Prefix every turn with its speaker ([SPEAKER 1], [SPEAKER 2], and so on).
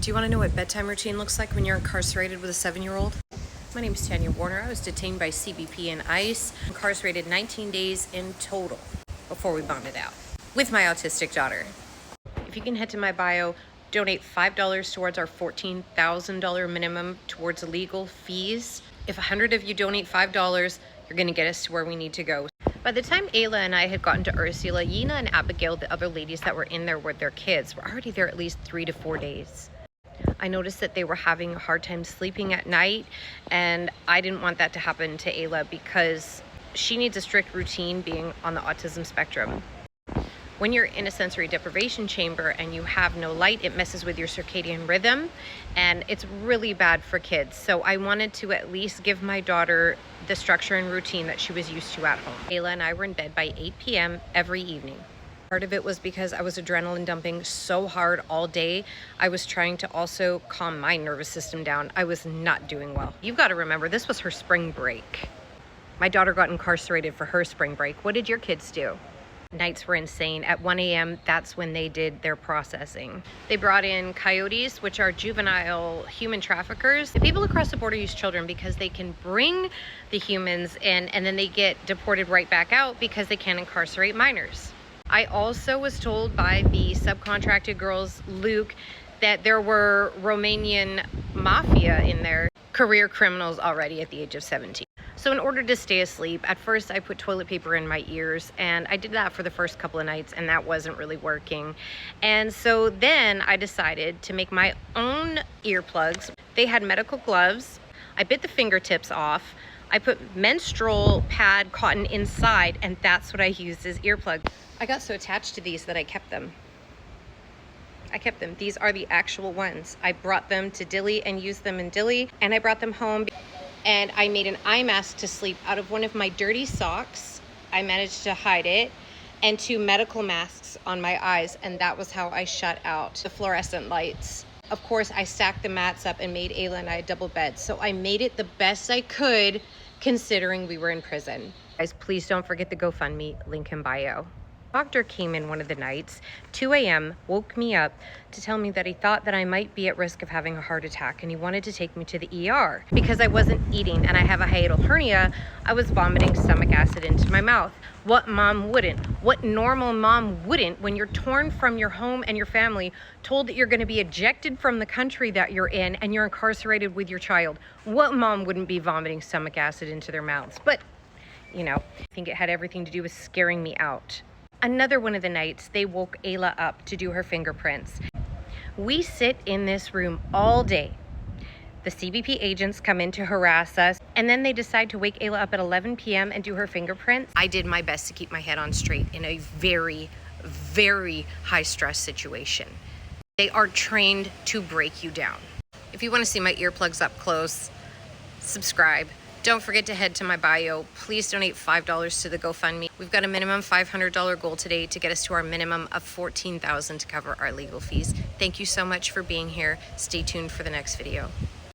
[SPEAKER 1] Do you want to know what bedtime routine looks like when you're incarcerated with a 7-year-old? My name is Tanya Warner. I was detained by CBP and ICE, incarcerated 19 days in total before we bonded out with my autistic daughter. If you can head to my bio, donate $5 towards our $14,000 minimum towards legal fees. If 100 of you donate $5, you're going to get us to where we need to go. By the time Ayla and I had gotten to Ursula, Yina and Abigail, the other ladies that were in there with their kids, were already there at least 3 to 4 days. I noticed that they were having a hard time sleeping at night, and I didn't want that to happen to Ayla because she needs a strict routine being on the autism spectrum. When you're in a sensory deprivation chamber and you have no light, it messes with your circadian rhythm, and it's really bad for kids. So I wanted to at least give my daughter the structure and routine that she was used to at home. Ayla and I were in bed by 8 p.m. every evening. Part of it was because I was adrenaline dumping so hard all day. I was trying to also calm my nervous system down. I was not doing well. You've got to remember, this was her spring break. My daughter got incarcerated for her spring break. What did your kids do? Nights were insane. At 1 a.m., that's when they did their processing. They brought in coyotes, which are juvenile human traffickers. The people across the border use children because they can bring the humans in and then they get deported right back out because they can't incarcerate minors. I also was told by the subcontracted girls, Luke, that there were Romanian mafia in there, career criminals already at the age of 17. So in order to stay asleep, at first I put toilet paper in my ears, and I did that for the first couple of nights, and that wasn't really working. And so then I decided to make my own earplugs. They had medical gloves. I bit the fingertips off. I put menstrual pad cotton inside, and that's what I used as earplugs. I got so attached to these that I kept them. These are the actual ones. I brought them to Dilley and used them in Dilley, and I brought them home. And I made an eye mask to sleep out of one of my dirty socks. I managed to hide it, and 2 medical masks on my eyes, and that was how I shut out the fluorescent lights. Of course, I stacked the mats up and made Ayla and I a double bed. So I made it the best I could considering we were in prison. Guys, please don't forget the GoFundMe, link in bio. Doctor came in one of the nights, 2 a.m., woke me up to tell me that he thought that I might be at risk of having a heart attack, and he wanted to take me to the ER. Because I wasn't eating and I have a hiatal hernia, I was vomiting stomach acid into my mouth. What mom wouldn't? What normal mom wouldn't when you're torn from your home and your family, told that you're going to be ejected from the country that you're in, and you're incarcerated with your child? What mom wouldn't be vomiting stomach acid into their mouths? But, you know, I think it had everything to do with scaring me out. Another one of the nights, they woke Ayla up to do her fingerprints. We sit in this room all day. The CBP agents come in to harass us, and then they decide to wake Ayla up at 11 p.m. and do her fingerprints. I did my best to keep my head on straight in a very, very high stress situation. They are trained to break you down. If you want to see my earplugs up close, subscribe. Don't forget to head to my bio. Please donate $5 to the GoFundMe. We've got a minimum $500 goal today to get us to our minimum of $14,000 to cover our legal fees. Thank you so much for being here. Stay tuned for the next video.